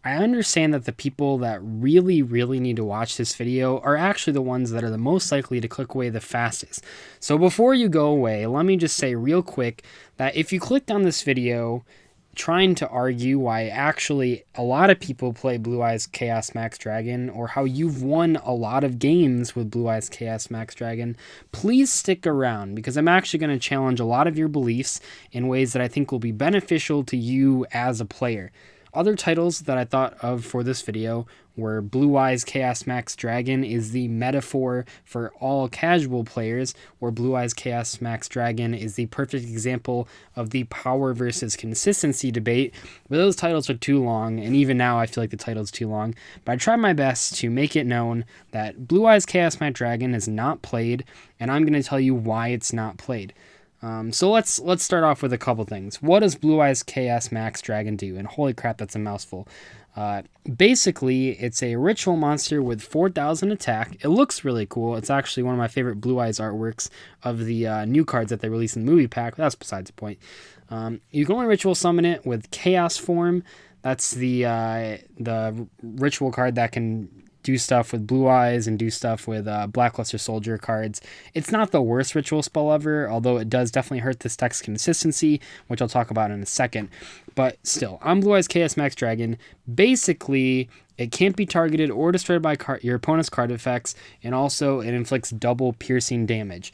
I understand that the people that really, really need to watch this video are actually the ones that are the most likely to click away the fastest. So before you go away, let me just say real quick that if you clicked on this video trying to argue why actually a lot of people play Blue Eyes Chaos Max Dragon, or how you've won a lot of games with Blue Eyes Chaos Max Dragon, please stick around, because I'm actually going to challenge a lot of your beliefs in ways that I think will be beneficial to you as a player. Other titles that I thought of for this video were Blue Eyes Chaos Max Dragon is the metaphor for all casual players, or Blue Eyes Chaos Max Dragon is the perfect example of the power versus consistency debate. But those titles are too long, and even now I feel like the title's too long. But I tried my best to make it known that Blue Eyes Chaos Max Dragon is not played, and I'm going to tell you why it's not played. So let's start off with a couple things. What does Blue Eyes Chaos Max Dragon do? And holy crap, that's a mouthful. Basically, it's a ritual monster with 4,000 attack. It looks really cool. It's actually one of my favorite Blue Eyes artworks of the new cards that they released in the movie pack. That's besides the point. You can only ritual summon it with Chaos form. That's the ritual card that can do stuff with Blue Eyes and do stuff with Blackluster Soldier cards. It's not the worst ritual spell ever, although it does definitely hurt this deck's consistency, which I'll talk about in a second. But still, on Blue Eyes Chaos Max Dragon, basically it can't be targeted or destroyed by your opponent's card effects, and also it inflicts double piercing damage.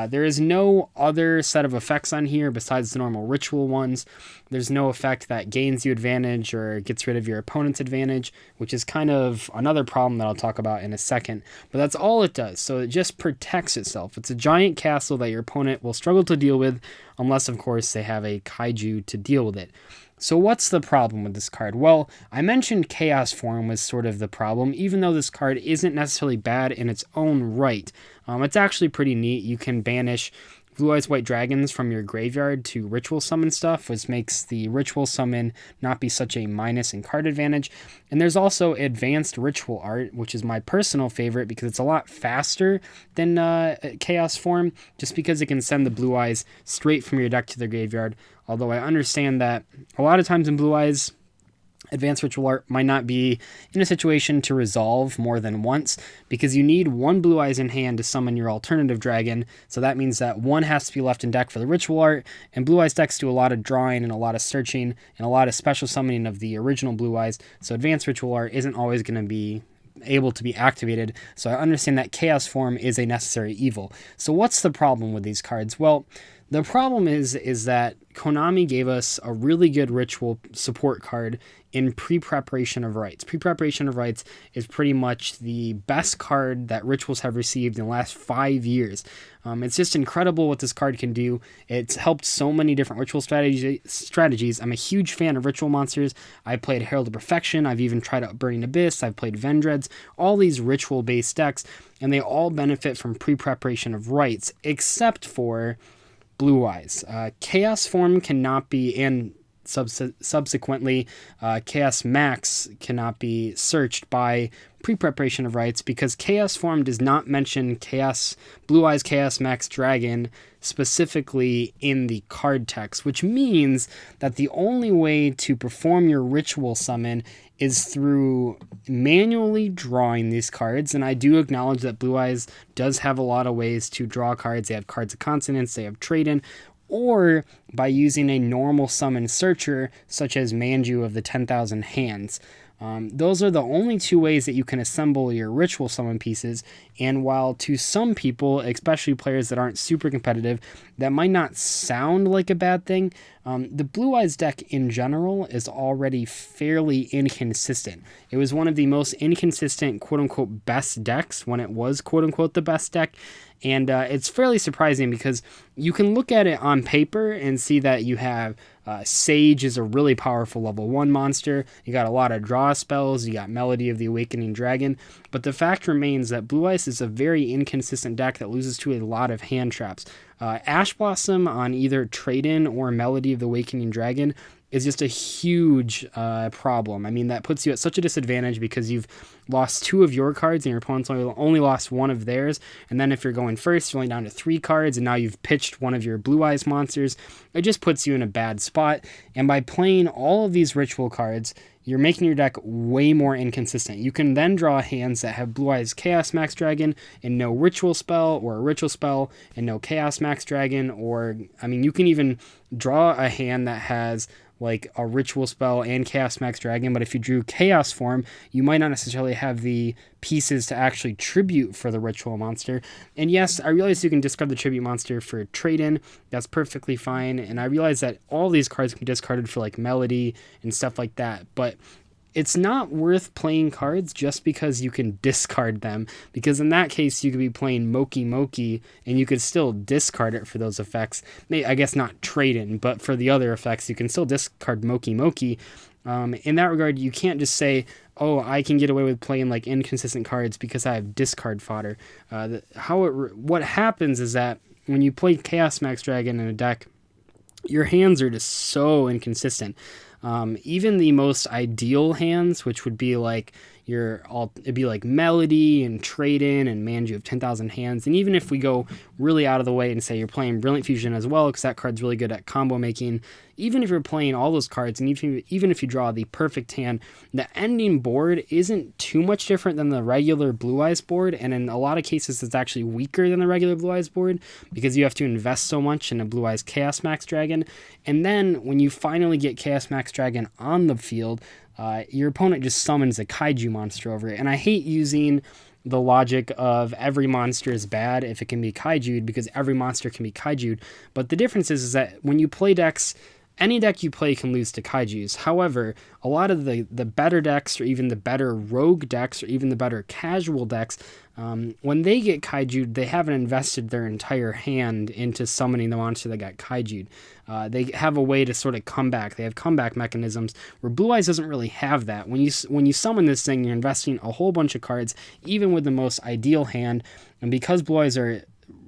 There is no other set of effects on here besides the normal ritual ones. There's no effect that gains you advantage or gets rid of your opponent's advantage, which is kind of another problem that I'll talk about in a second. But that's all it does. So it just protects itself. It's a giant castle that your opponent will struggle to deal with, unless, of course, they have a kaiju to deal with it. So what's the problem with this card? Well, I mentioned Chaos Form was sort of the problem, even though this card isn't necessarily bad in its own right. It's actually pretty neat. You can banish Blue Eyes White Dragons from your graveyard to ritual summon stuff, which makes the ritual summon not be such a minus in card advantage. And there's also advanced ritual art, which is my personal favorite because it's a lot faster than Chaos Form, just because it can send the Blue Eyes straight from your deck to the graveyard. Although I understand that a lot of times in Blue Eyes, Advanced Ritual Art might not be in a situation to resolve more than once, because you need one Blue Eyes in hand to summon your alternative dragon, so that means that one has to be left in deck for the Ritual Art, and Blue Eyes decks do a lot of drawing and a lot of searching and a lot of special summoning of the original Blue Eyes, so Advanced Ritual Art isn't always going to be able to be activated, so I understand that Chaos Form is a necessary evil. So what's the problem with these cards? Well, the problem is that Konami gave us a really good ritual support card in Pre-Preparation of Rites. Pre-Preparation of Rites is pretty much the best card that rituals have received in the last 5 years. It's just incredible what this card can do. It's helped so many different ritual strategies. I'm a huge fan of ritual monsters. I played Herald of Perfection. I've even tried out Burning Abyss. I've played Vendreads. All these ritual-based decks, and they all benefit from Pre-Preparation of Rites, except for Blue Eyes. Chaos Form cannot be, and subsequently Chaos Max cannot be searched by Pre-Preparation of Rites, because Chaos Form does not mention Blue Eyes Chaos Max Dragon specifically in the card text, which means that the only way to perform your ritual summon is through manually drawing these cards. And I do acknowledge that Blue Eyes does have a lot of ways to draw cards. They have Cards of Consonance, they have Trade-In, or by using a normal summon searcher such as Manju of the 10,000 Hands. Those are the only two ways that you can assemble your ritual summon pieces, and while to some people, especially players that aren't super competitive, that might not sound like a bad thing, the Blue Eyes deck in general is already fairly inconsistent. It was one of the most inconsistent quote-unquote best decks when it was quote-unquote the best deck, and it's fairly surprising because you can look at it on paper and see that you have Sage is a really powerful level 1 monster. You got a lot of draw spells. You got Melody of the Awakening Dragon. But the fact remains that Blue Eyes is a very inconsistent deck that loses to a lot of hand traps. Ash Blossom on either Trade-In or Melody of the Awakening Dragon is just a huge problem. I mean, that puts you at such a disadvantage because you've lost 2 of your cards and your opponent's only lost 1 of theirs. And then if you're going first, you're only down to 3 cards, and now you've pitched one of your Blue Eyes monsters. It just puts you in a bad spot. And by playing all of these ritual cards, you're making your deck way more inconsistent. You can then draw hands that have Blue Eyes Chaos Max Dragon and no ritual spell, or a ritual spell and no Chaos Max Dragon, or, I mean, you can even draw a hand that has like a ritual spell and Chaos Max Dragon, but if you drew Chaos form, you might not necessarily have the pieces to actually tribute for the ritual monster. And yes, I realize you can discard the tribute monster for trade-in. That's perfectly fine. And I realize that all these cards can be discarded for like melody and stuff like that, but it's not worth playing cards just because you can discard them, because in that case you could be playing Moki Moki and you could still discard it for those effects. I guess not trade in, but for the other effects you can still discard Moki Moki. In that regard, you can't just say, oh, I can get away with playing like inconsistent cards because I have discard fodder. What happens is that when you play Chaos Max Dragon in a deck, your hands are just so inconsistent. Even the most ideal hands, which would be like it'd be like Melody and Trade-In and Manju of 10,000 Hands. And even if we go really out of the way and say you're playing Brilliant Fusion as well, because that card's really good at combo making, even if you're playing all those cards, and even if you draw the perfect hand, the ending board isn't too much different than the regular Blue Eyes board, and in a lot of cases it's actually weaker than the regular Blue Eyes board, because you have to invest so much in a Blue Eyes Chaos Max Dragon. And then when you finally get Chaos Max Dragon on the field, your opponent just summons a kaiju monster over it. And I hate using the logic of every monster is bad if it can be kaiju'd, because every monster can be kaiju'd. But the difference is that when you play decks, any deck you play can lose to kaijus. However, a lot of the better decks, or even the better rogue decks, or even the better casual decks, when they get kaiju'd, they haven't invested their entire hand into summoning the monster that got kaiju'd. They have a way to sort of come back. They have comeback mechanisms where Blue Eyes doesn't really have that. When you summon this thing, you're investing a whole bunch of cards, even with the most ideal hand. And because Blue Eyes are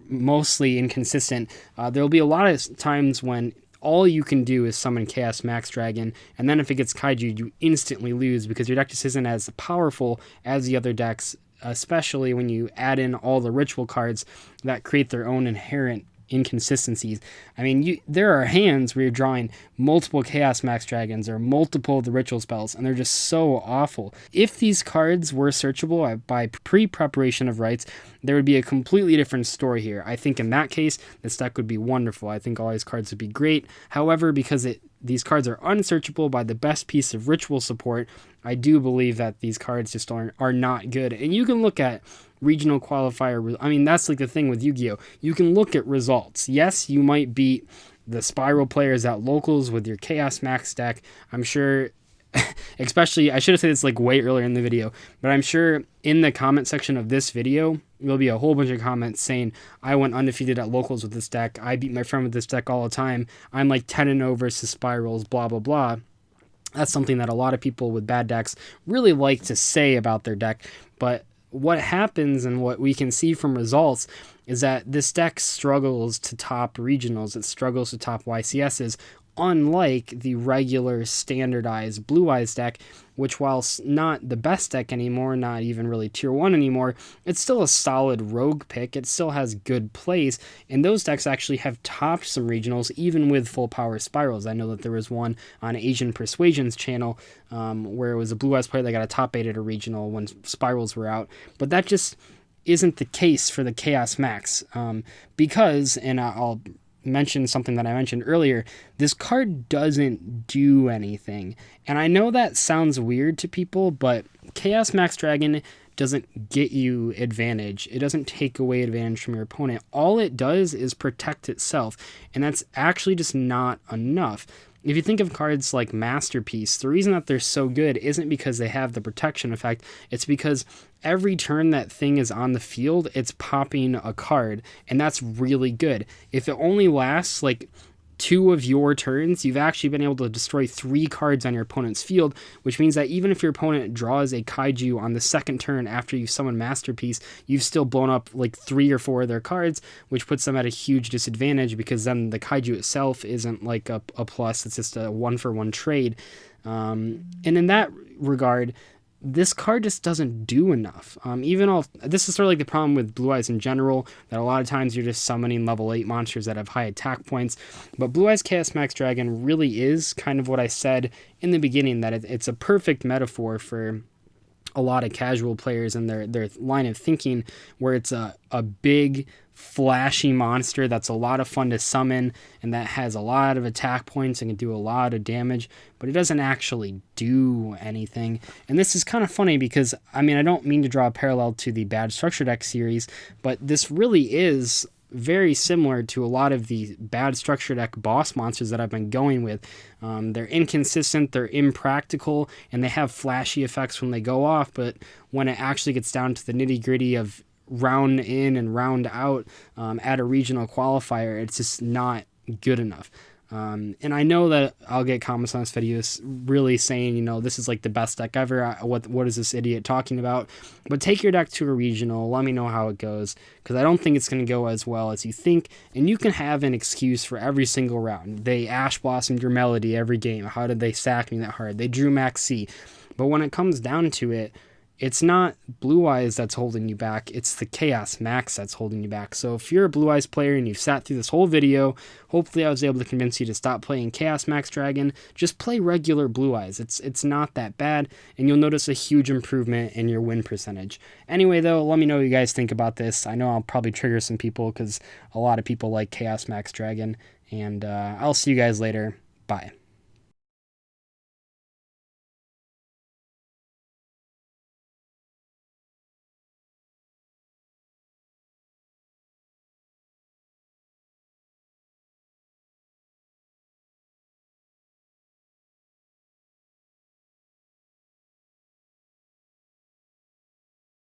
mostly inconsistent, there'll be a lot of times when all you can do is summon Chaos Max Dragon, and then if it gets kaiju, you instantly lose because your deck just isn't as powerful as the other decks, especially when you add in all the ritual cards that create their own inherent inconsistencies. I mean, there are hands where you're drawing multiple Chaos Max Dragons or multiple of the ritual spells, and they're just so awful. If these cards were searchable by pre-preparation of rights, there would be a completely different story here. I think in that case, this deck would be wonderful. I think all these cards would be great. However, because these cards are unsearchable by the best piece of ritual support, I do believe that these cards just are not good. And you can look at regional qualifier. I mean, that's like the thing with Yu-Gi-Oh! You can look at results. Yes, you might beat the Spiral players at locals with your Chaos Max deck. I'm sure, especially, I should have said this like way earlier in the video, but I'm sure in the comment section of this video, there'll be a whole bunch of comments saying, I went undefeated at locals with this deck. I beat my friend with this deck all the time. I'm like 10-0 versus Spirals, blah, blah, blah. That's something that a lot of people with bad decks really like to say about their deck. But what happens and what we can see from results is that this deck struggles to top regionals. It struggles to top YCSs, unlike the regular standardized Blue Eyes deck, which whilst not the best deck anymore, not even really tier 1 anymore, it's still a solid rogue pick. It still has good plays, and those decks actually have topped some regionals even with full power Spirals. I know that there was one on Asian Persuasion's channel where it was a Blue Eyes player that got a top 8 at a regional when Spirals were out, but that just isn't the case for the Chaos Max because, and I'll mention something that I mentioned earlier, this card doesn't do anything. And I know that sounds weird to people, but Chaos Max Dragon doesn't get you advantage. It doesn't take away advantage from your opponent. All it does is protect itself, and that's actually just not enough. If you think of cards like Masterpiece, the reason that they're so good isn't because they have the protection effect, it's because every turn that thing is on the field, it's popping a card, and that's really good. If it only lasts like 2 of your turns, you've actually been able to destroy 3 cards on your opponent's field, which means that even if your opponent draws a kaiju on the second turn after you summon Masterpiece, you've still blown up like 3 or 4 of their cards, which puts them at a huge disadvantage because then the kaiju itself isn't like a plus, it's just a 1-for-1 trade. And in that regard, this card just doesn't do enough. This is sort of like the problem with Blue Eyes in general, that a lot of times you're just summoning level 8 monsters that have high attack points. But Blue Eyes Chaos Max Dragon really is kind of what I said in the beginning, that it's a perfect metaphor for a lot of casual players and their line of thinking, where it's a big, flashy monster that's a lot of fun to summon and that has a lot of attack points and can do a lot of damage, but it doesn't actually do anything. And this is kind of funny because, I mean, I don't mean to draw a parallel to the Bad Structure Deck series, but this really is very similar to a lot of the Bad Structure Deck boss monsters that I've been going with. They're inconsistent, they're impractical, and they have flashy effects when they go off, but when it actually gets down to the nitty-gritty of round in and round out at a regional qualifier, it's just not good enough. And I know that I'll get comments on this video really saying, this is like the best deck ever. What is this idiot talking about? But take your deck to a regional. Let me know how it goes, because I don't think it's going to go as well as you think. And you can have an excuse for every single round. They Ash Blossomed your Melody every game. How did they sack me that hard? They drew Max C. But when it comes down to it, it's not Blue Eyes that's holding you back, it's the Chaos Max that's holding you back. So if you're a Blue Eyes player and you've sat through this whole video, hopefully I was able to convince you to stop playing Chaos Max Dragon. Just play regular Blue Eyes. It's not that bad, and you'll notice a huge improvement in your win percentage. Anyway, though, let me know what you guys think about this. I know I'll probably trigger some people because a lot of people like Chaos Max Dragon, and I'll see you guys later. Bye.